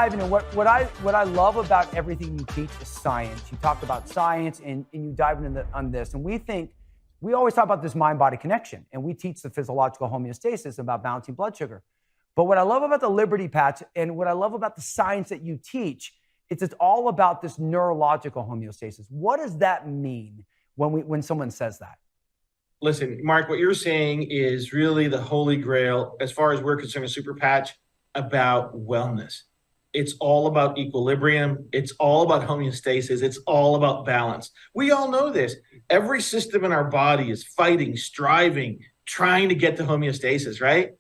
diving in. What I love about everything you teach is science. You talk about science and you dive into on this. And we always talk about this mind-body connection. And we teach the physiological homeostasis about balancing blood sugar. But what I love about the Liberty Patch and what I love about the science that you teach, it's all about this neurological homeostasis. What does that mean when someone says that? Listen, Mark, what you're saying is really the holy grail, as far as we're concerned, a super patch about wellness. It's all about equilibrium. It's all about homeostasis. It's all about balance. We all know this. Every system in our body is fighting, striving, trying to get to homeostasis, right?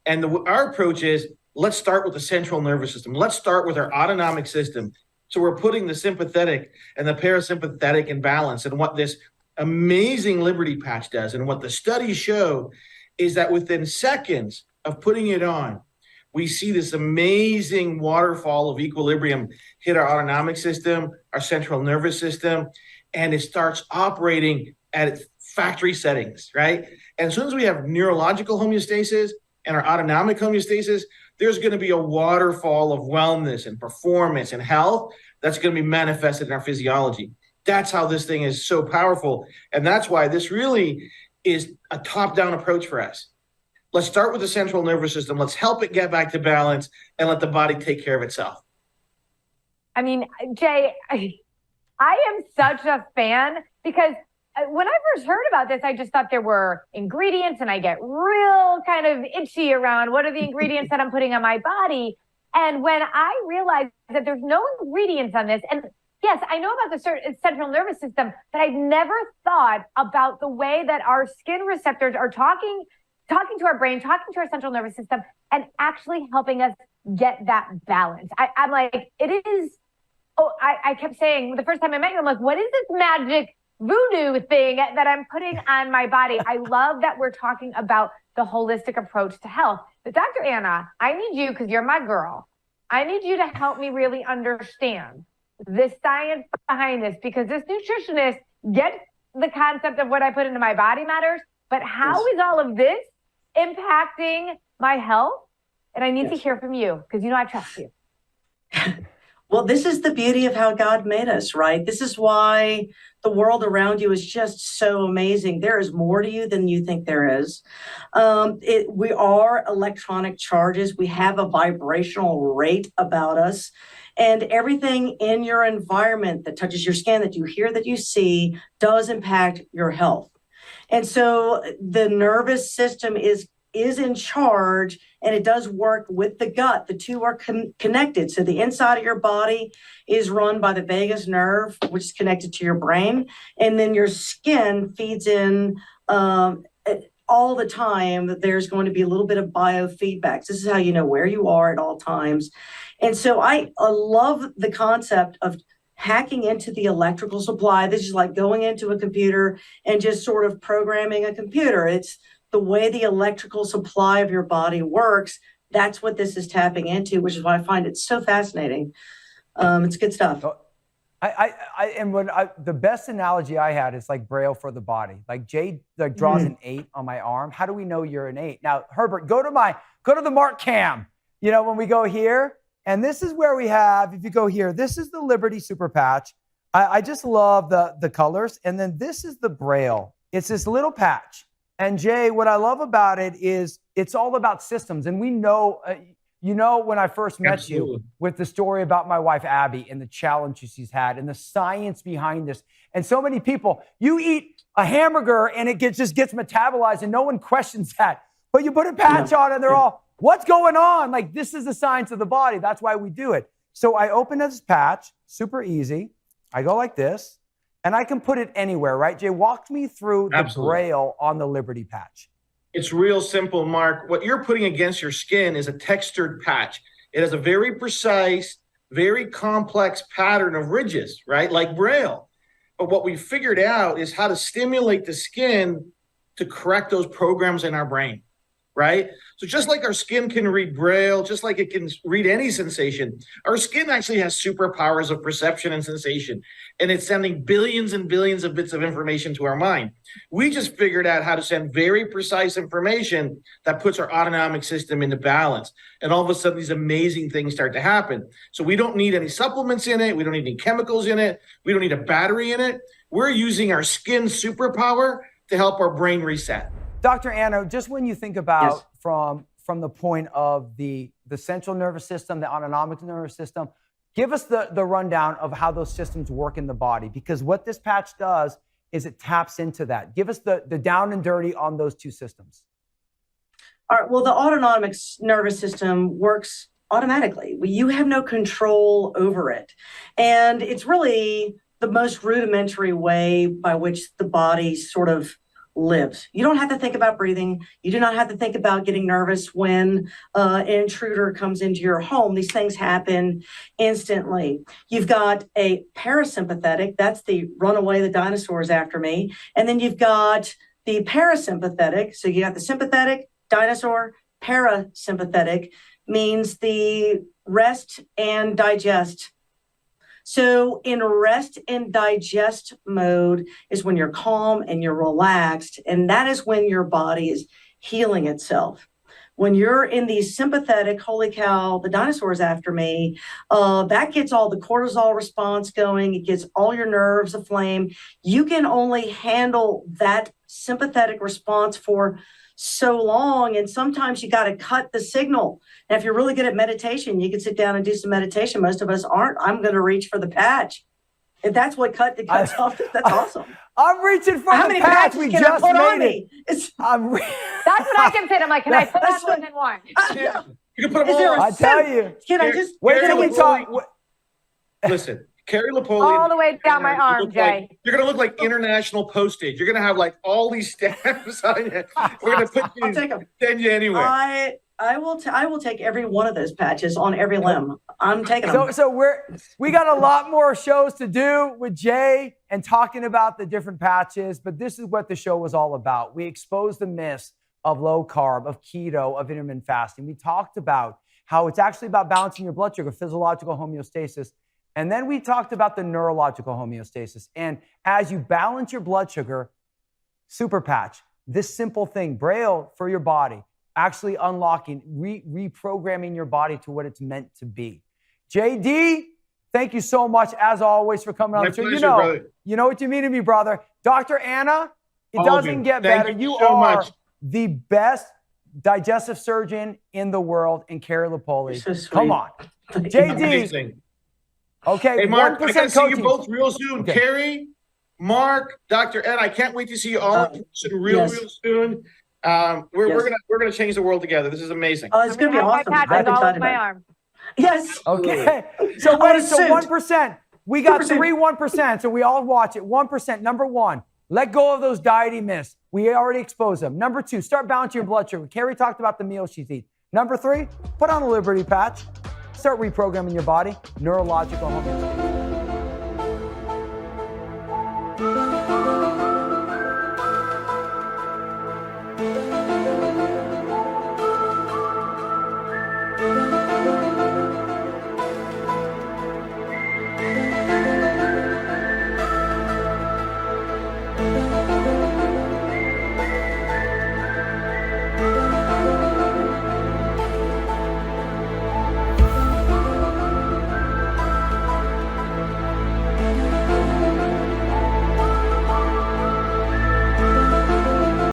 And our approach is, let's start with the central nervous system. Let's start with our autonomic system. So we're putting the sympathetic and the parasympathetic in balance. And what this amazing Liberty Patch does, and what the studies show, is that within seconds of putting it on, we see this amazing waterfall of equilibrium hit our autonomic system, our central nervous system, and it starts operating at its factory settings, right? And as soon as we have neurological homeostasis and our autonomic homeostasis, there's going to be a waterfall of wellness and performance and health that's going to be manifested in our physiology. That's how this thing is so powerful. And that's why this really is a top-down approach for us. Let's start with the central nervous system. Let's help it get back to balance and let the body take care of itself. I mean, Jay, I am such a fan because when I first heard about this, I just thought there were ingredients, and I get real kind of itchy around what are the ingredients that I'm putting on my body. And when I realized that there's no ingredients on this, and yes, I know about the central nervous system, but I've never thought about the way that our skin receptors are talking to our brain, talking to our central nervous system, and actually helping us get that balance. I'm like, it is, I kept saying the first time I met you, I'm like, what is this magic voodoo thing that I'm putting on my body? I love that we're talking about the holistic approach to health. But Dr. Anna, I need you, because you're my girl, I need you to help me really understand the science behind this, because this nutritionist gets the concept of what I put into my body matters, but how is all of this impacting my health? And I need to hear from you, because I trust you. Well, this is the beauty of how God made us, right? This is why the world around you is just so amazing. There is more to you than you think there is. We are electronic charges. We have a vibrational rate about us. And everything in your environment that touches your skin, that you hear, that you see, does impact your health. And so the nervous system is in charge, and it does work with the gut. The two are connected. So the inside of your body is run by the vagus nerve, which is connected to your brain. And then your skin feeds in all the time. That there's going to be a little bit of biofeedbacks. This is how you know where you are at all times. And so I love the concept of hacking into the electrical supply. This is like going into a computer and just sort of programming a computer. It's the way the electrical supply of your body works. That's what this is tapping into, which is why I find it so fascinating. It's good stuff. The best analogy I had is like Braille for the body. Like Jay draws an 8 on my arm. How do we know you're an 8? Now, Herbert, go to the Mark Cam. When we go here, and this is where we have, if you go here, this is the Liberty Super Patch. I just love the colors. And then this is the Braille. It's this little patch. And Jay, what I love about it is it's all about systems. And we know, when I first met you with the story about my wife, Abby, and the challenges she's had and the science behind this. And so many people, you eat a hamburger and it just gets metabolized and no one questions that. But you put a patch on and they're all, what's going on? Like, this is the science of the body. That's why we do it. So I open this patch, super easy. I go like this. And I can put it anywhere, right? Jay, walk me through the Braille on the Liberty Patch. It's real simple, Mark. What you're putting against your skin is a textured patch. It has a very precise, very complex pattern of ridges, right? Like Braille. But what we figured out is how to stimulate the skin to correct those programs in our brain. right? So just like our skin can read Braille, just like it can read any sensation, our skin actually has superpowers of perception and sensation, and it's sending billions and billions of bits of information to our mind. We just figured out how to send very precise information that puts our autonomic system into balance. And all of a sudden, these amazing things start to happen. So we don't need any supplements in it. We don't need any chemicals in it. We don't need a battery in it. We're using our skin superpower to help our brain reset. Dr. Anna, just when you think about Yes. from the point of the central nervous system, the autonomic nervous system, give us the rundown of how those systems work in the body, because what this patch does is it taps into that. Give us the down and dirty on those two systems. All right. Well, the autonomic nervous system works automatically. You have no control over it. And it's really the most rudimentary way by which the body sort of lives. You don't have to think about breathing. You do not have to think about getting nervous when an intruder comes into your home. These things happen instantly. You've got a parasympathetic, that's the run away the dinosaurs after me. And then you've got the parasympathetic. So you got the sympathetic, dinosaur, parasympathetic means the rest and digest. So in rest and digest mode is when you're calm and you're relaxed, and that is when your body is healing itself. When you're in the sympathetic, holy cow, the dinosaur's after me, that gets all the cortisol response going. It gets all your nerves aflame. You can only handle that sympathetic response for so long, and sometimes you got to cut the signal. Now, if you're really good at meditation, you can sit down and do some meditation. Most of us aren't. I'm going to reach for the patch. If that's what cuts off, that's awesome. I'm reaching for How the many patch. patches We can I just put on made it. me? That's what I can say. I'm like, can I put on That's more what- than one? Yeah. You can put them Is there all a on. I tell you. Can I just Wait Carrie till we Napoli- talk. Listen, Carrie Napoli. All the way down my arm, Jay. You're going to look like international postage. You're going to have like all these stamps on you. We're going to put I'll you, take them. send you anywhere. I will take every one of those patches on every limb. I'm taking them. So we got a lot more shows to do with Jay and talking about the different patches, but this is what the show was all about. We exposed the myths of low carb, of keto, of intermittent fasting. We talked about how it's actually about balancing your blood sugar, physiological homeostasis. And then we talked about the neurological homeostasis. And as you balance your blood sugar, Super Patch, this simple thing, Braille for your body, actually unlocking, reprogramming your body to what it's meant to be. JD, thank you so much, as always, for coming on My the show. pleasure, brother. You know what you mean to me, brother. Dr. Anna, it All of doesn't you. get Thank better. you You so are much. the best digestive surgeon in the world, and Carrie Lapoli. You're so sweet. Come on. Thank you. JD, Amazing. okay, Hey, Mark, 1% I got to see you coaching. both real soon. Okay. Carrie, Mark, Dr. Ed, I can't wait to see you all in person real yes. soon. We're Yes. gonna change the world together. This is amazing. Oh, it's going to be I'm gonna awesome. have I'm my patches all excited over my about it. arm. Yes. Okay. So Oh, wait, so suit. 1%. We got 1%. 1%. So we all watch it. 1%. Number one, let go of those dieting myths. We already exposed them. Number two, start balancing your blood sugar. Carrie talked about the meals she's eating. Number three, put on a Liberty patch. Start reprogramming your body. Neurological homeostasis.